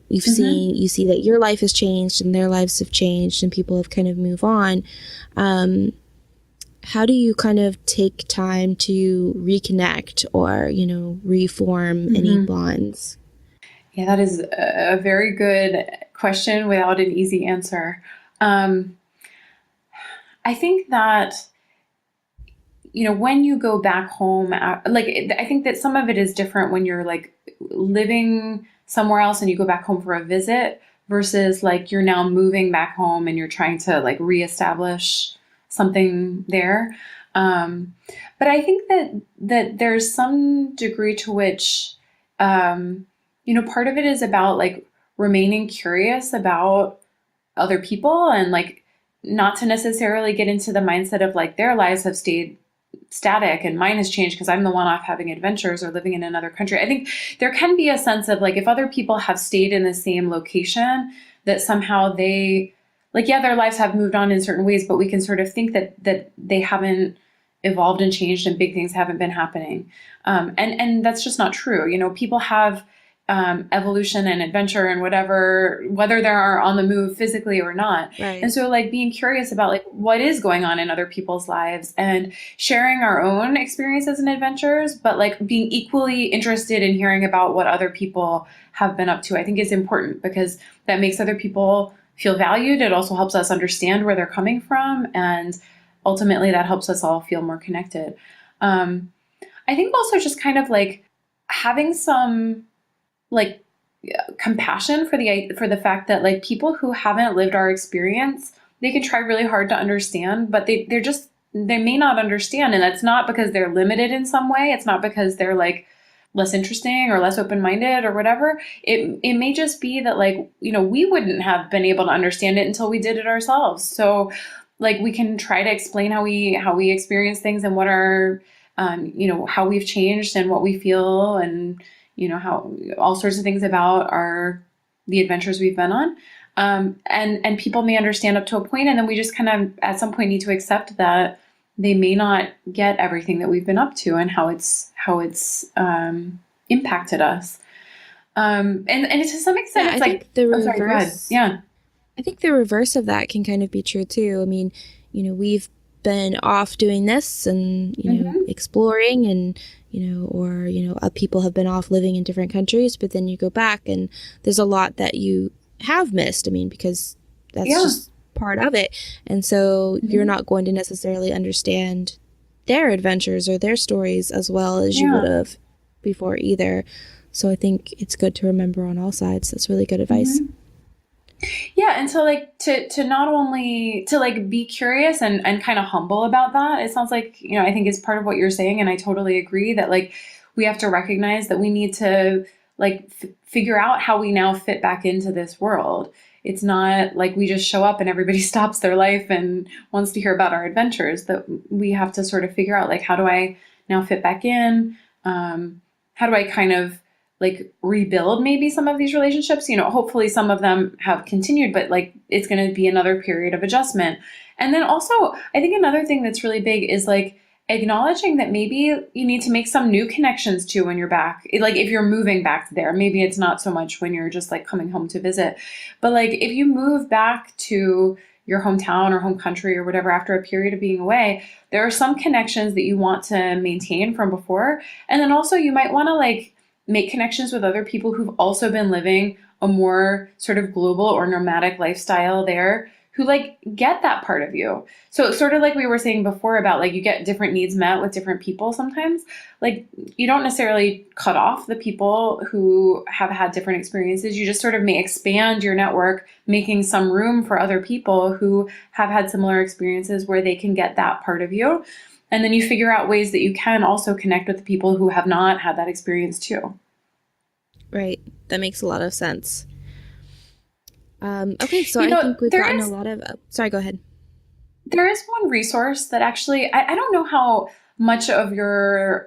you see that your life has changed and their lives have changed and people have kind of moved on. How do you kind of take time to reconnect or, reform any bonds? Yeah, that is a very good question without an easy answer. I think that, when you go back home, I think that some of it is different when you're like living somewhere else and you go back home for a visit, versus like you're now moving back home and you're trying to like reestablish something there. But I think that there's some degree to which, part of it is about like remaining curious about other people, and like not to necessarily get into the mindset of like their lives have stayed static and mine has changed because I'm the one off having adventures or living in another country. I think there can be a sense of like, if other people have stayed in the same location, that somehow they, like, yeah, their lives have moved on in certain ways, but we can sort of think that they haven't evolved and changed and big things haven't been happening. And that's just not true. People have evolution and adventure and whatever, whether they are on the move physically or not. Right. And so like being curious about like what is going on in other people's lives and sharing our own experiences and adventures, but like being equally interested in hearing about what other people have been up to, I think is important, because that makes other people feel valued. It also helps us understand where they're coming from. And ultimately that helps us all feel more connected. I think also just kind of like having some like compassion for the fact that like people who haven't lived our experience, they can try really hard to understand, but they may not understand. And that's not because they're limited in some way. It's not because they're like less interesting or less open-minded or whatever. It may just be that like, we wouldn't have been able to understand it until we did it ourselves. So like we can try to explain how we experience things and what our how we've changed and what we feel, and how all sorts of things about the adventures we've been on. And people may understand up to a point, and then we just kind of at some point need to accept that they may not get everything that we've been up to and how it's impacted us. And to some extent, Yeah, it's I like think the oh, sorry, go ahead. reverse. Yeah. I think the reverse of that can kind of be true too. I mean, we've been off doing this and, exploring and, or, people have been off living in different countries, but then you go back and there's a lot that you have missed. I mean, because that's just part of it. And so you're not going to necessarily understand their adventures or their stories as well as you would have before either. So I think it's good to remember on all sides. That's really good advice. Yeah, and so like to not only to like be curious and kind of humble about that. It sounds like, I think it's part of what you're saying, and I totally agree that like we have to recognize that we need to like figure out how we now fit back into this world. It's not like we just show up and everybody stops their life and wants to hear about our adventures. That we have to sort of figure out like, how do I now fit back in? How do I kind of like rebuild maybe some of these relationships? Hopefully some of them have continued, but like it's going to be another period of adjustment. And then also, I think another thing that's really big is like acknowledging that maybe you need to make some new connections too when you're back. Like if you're moving back there, maybe it's not so much when you're just like coming home to visit, but like if you move back to your hometown or home country or whatever after a period of being away, there are some connections that you want to maintain from before. And then also you might want to like make connections with other people who've also been living a more sort of global or nomadic lifestyle there, who like get that part of you. So sort of like we were saying before about like you get different needs met with different people sometimes. Like you don't necessarily cut off the people who have had different experiences. You just sort of may expand your network, making some room for other people who have had similar experiences where they can get that part of you. And then you figure out ways that you can also connect with the people who have not had that experience too. Right. That makes a lot of sense. Okay, so I think we've gotten a lot of... sorry, go ahead. There is one resource that actually, I don't know how much of your,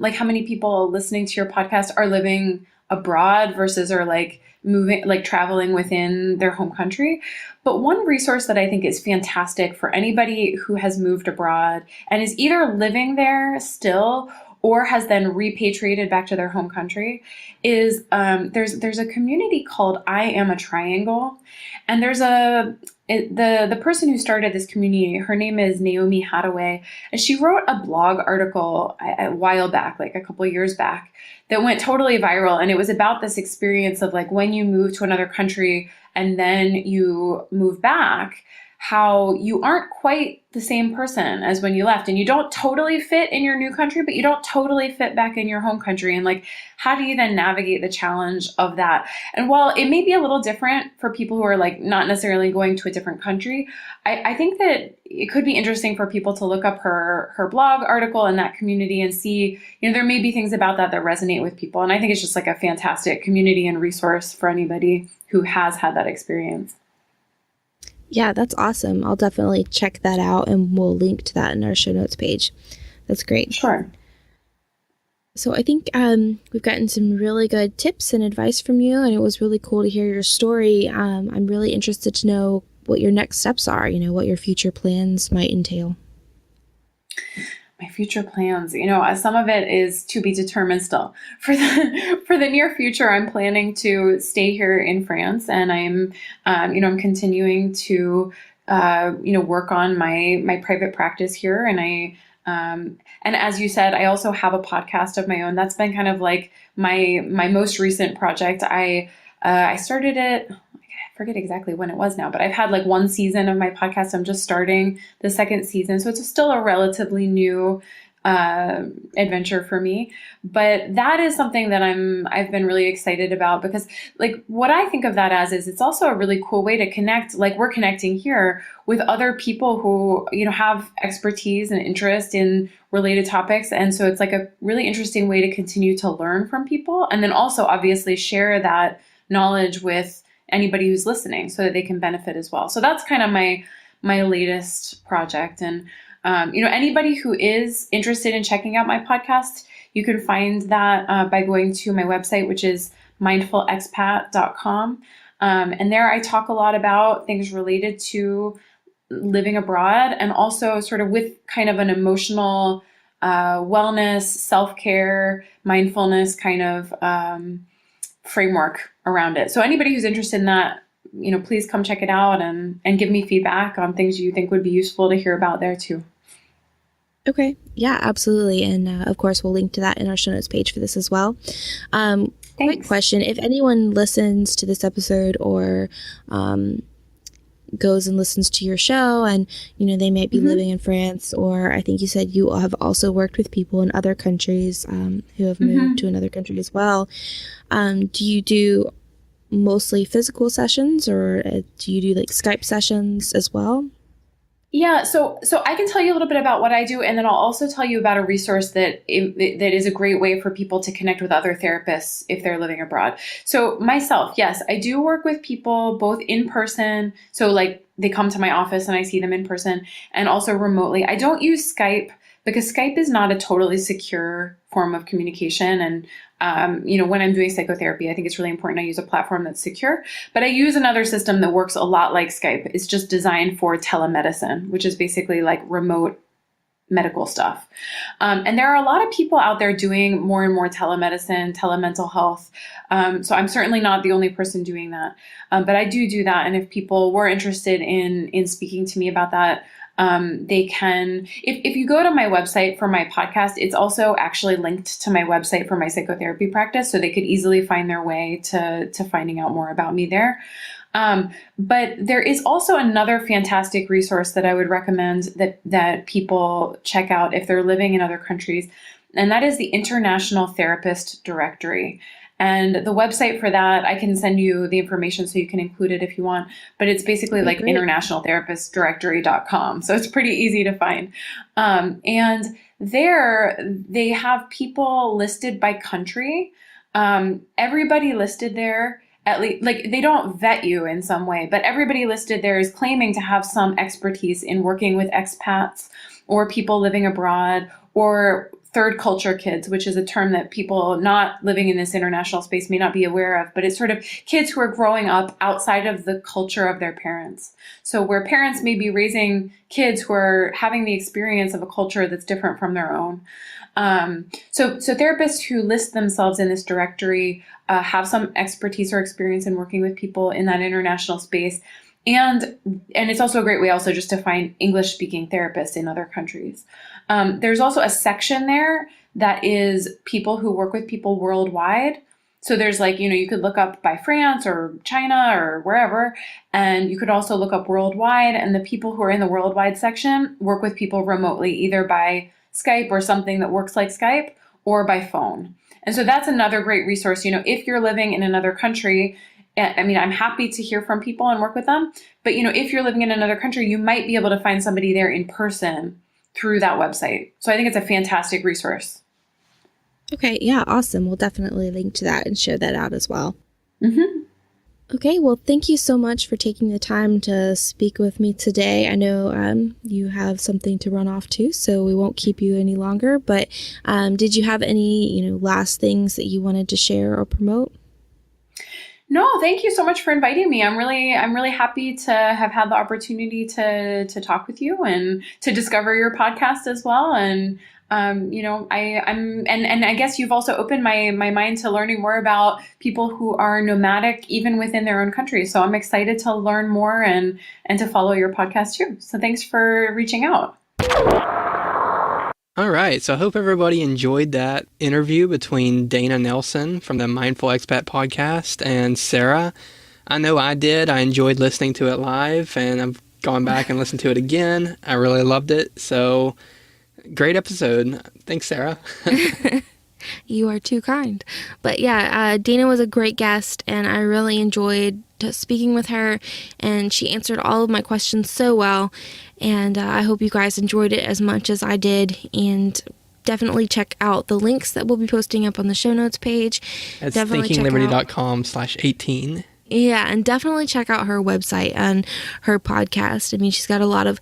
like how many people listening to your podcast are living abroad versus are like moving, like traveling within their home country. But one resource that I think is fantastic for anybody who has moved abroad and is either living there still or has then repatriated back to their home country is there's a community called I Am a Triangle. And there's the person who started this community, her name is Naomi Hathaway, and she wrote a blog article a while back, like a couple of years back, that went totally viral. And it was about this experience of like when you move to another country and then you move back, how you aren't quite the same person as when you left, and you don't totally fit in your new country, but you don't totally fit back in your home country. And like, how do you then navigate the challenge of that? And while it may be a little different for people who are like not necessarily going to a different country, I think that it could be interesting for people to look up her blog article in that community and see, there may be things about that resonate with people. And I think it's just like a fantastic community and resource for anybody who has had that experience. Yeah, that's awesome. I'll definitely check that out, and we'll link to that in our show notes page. That's great. Sure. So I think we've gotten some really good tips and advice from you, and it was really cool to hear your story. I'm really interested to know what your next steps are, what your future plans might entail. My future plans, some of it is to be determined still. For the near future, I'm planning to stay here in France, and I'm continuing to work on my private practice here. And and as you said, I also have a podcast of my own. That's been kind of like my most recent project. I started it. I forget exactly when it was now, but I've had like one season of my podcast. I'm just starting the second season. So it's still a relatively new adventure for me. But that is something that I've been really excited about, because like what I think of that as is it's also a really cool way to connect, like we're connecting here, with other people who, have expertise and interest in related topics. And so it's like a really interesting way to continue to learn from people, and then also obviously share that knowledge with anybody who's listening so that they can benefit as well. So that's kind of my latest project. And anybody who is interested in checking out my podcast, you can find that by going to my website, which is mindfulexpat.com. And there I talk a lot about things related to living abroad, and also sort of with kind of an emotional wellness, self-care, mindfulness kind of framework around it. So anybody who's interested in that, please come check it out and give me feedback on things you think would be useful to hear about there too. Okay. Yeah, absolutely. And of course, we'll link to that in our show notes page for this as well. Quick question. If anyone listens to this episode or goes and listens to your show, and, they might be living in France, or I think you said you have also worked with people in other countries who have moved to another country as well. Do you do mostly physical sessions, or do you do like Skype sessions as well? Yeah, so I can tell you a little bit about what I do, and then I'll also tell you about a resource that is a great way for people to connect with other therapists if they're living abroad. So myself, yes, I do work with people both in person, so like they come to my office and I see them in person, and also remotely. I don't use Skype because Skype is not a totally secure form of communication, and when I'm doing psychotherapy, I think it's really important I use a platform that's secure. But I use another system that works a lot like Skype. It's just designed for telemedicine, which is basically like remote medical stuff. And there are a lot of people out there doing more and more telemedicine, telemental health. So I'm certainly not the only person doing that. But I do that. And if people were interested in speaking to me about that, they can, if you go to my website for my podcast, it's also actually linked to my website for my psychotherapy practice. So they could easily find their way to finding out more about me there. But there is also another fantastic resource that I would recommend that people check out if they're living in other countries. And that is the International Therapist Directory. And the website for that, I can send you the information so you can include it if you want. But it's basically like internationaltherapistdirectory.com. So it's pretty easy to find. And there they have people listed by country. Everybody listed there, at least, like they don't vet you in some way, but everybody listed there is claiming to have some expertise in working with expats or people living abroad, or third culture kids, which is a term that people not living in this international space may not be aware of, but it's sort of kids who are growing up outside of the culture of their parents. So where parents may be raising kids who are having the experience of a culture that's different from their own. So therapists who list themselves in this directory have some expertise or experience in working with people in that international space. And it's also a great way also just to find English-speaking therapists in other countries. There's also a section there that is people who work with people worldwide. So there's like, you could look up by France or China or wherever, and you could also look up worldwide. And the people who are in the worldwide section work with people remotely, either by Skype or something that works like Skype, or by phone. And so that's another great resource. If you're living in another country, I mean, I'm happy to hear from people and work with them. But, if you're living in another country, you might be able to find somebody there in person through that website. So I think it's a fantastic resource. Okay. Yeah. Awesome. We'll definitely link to that and share that out as well. Mm-hmm. Okay. Well, thank you so much for taking the time to speak with me today. I know you have something to run off to, so we won't keep you any longer. But did you have any, last things that you wanted to share or promote? No, thank you so much for inviting me. I'm really happy to have had the opportunity to talk with you and to discover your podcast as well. And I guess you've also opened my mind to learning more about people who are nomadic even within their own country. So I'm excited to learn more and to follow your podcast too. So thanks for reaching out. All right, so I hope everybody enjoyed that interview between Dana Nelson from the Mindful Expat podcast and Sarah. I know I did. I enjoyed listening to it live, and I've gone back and listened to it again. I really loved it. So Great episode. Thanks, Sarah. You are too kind. But yeah, Dana was a great guest, and I really enjoyed speaking with her, and she answered all of my questions so well. And I hope you guys enjoyed it as much as I did. And definitely check out the links that we'll be posting up on the show notes page. That's Definitely thinkingliberty.com/18. Yeah, and definitely check out her website and her podcast. I mean, she's got a lot of,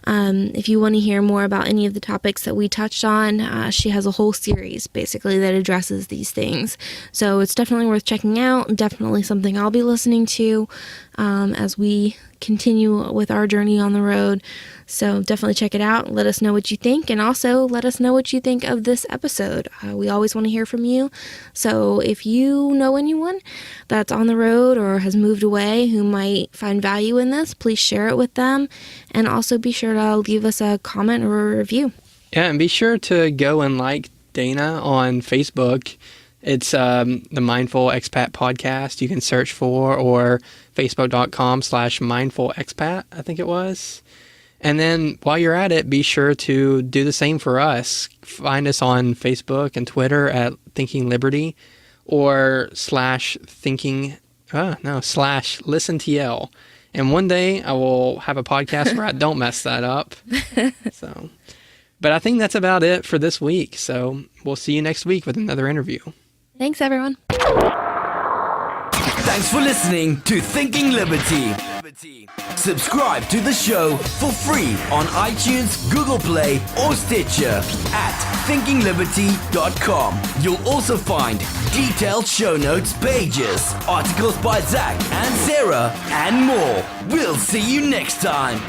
if you want to hear more about any of the topics that we touched on, she has a whole series basically that addresses these things. So it's definitely worth checking out, definitely something I'll be listening to as we continue with our journey on the road. So definitely check it out. Let us know what you think, and also let us know what you think of this episode. We always want to hear from you. So if you know anyone that's on the road or has moved away who might find value in this, please share it with them, and also be sure to leave us a comment or a review. Yeah, and be sure to go and like Dana on Facebook. It's the Mindful Expat Podcast you can search for, or facebook.com/mindful expat, I think it was. And then while you're at it, be sure to do the same for us. Find us on Facebook and Twitter at Thinking Liberty, or /ListenTL. And one day I will have a podcast where I don't mess that up. But I think that's about it for this week. So we'll see you next week with another interview. Thanks, everyone. Thanks for listening to Thinking Liberty. Subscribe to the show for free on iTunes, Google Play, or Stitcher at thinkingliberty.com. You'll also find detailed show notes pages, articles by Zach and Sarah, and more. We'll see you next time.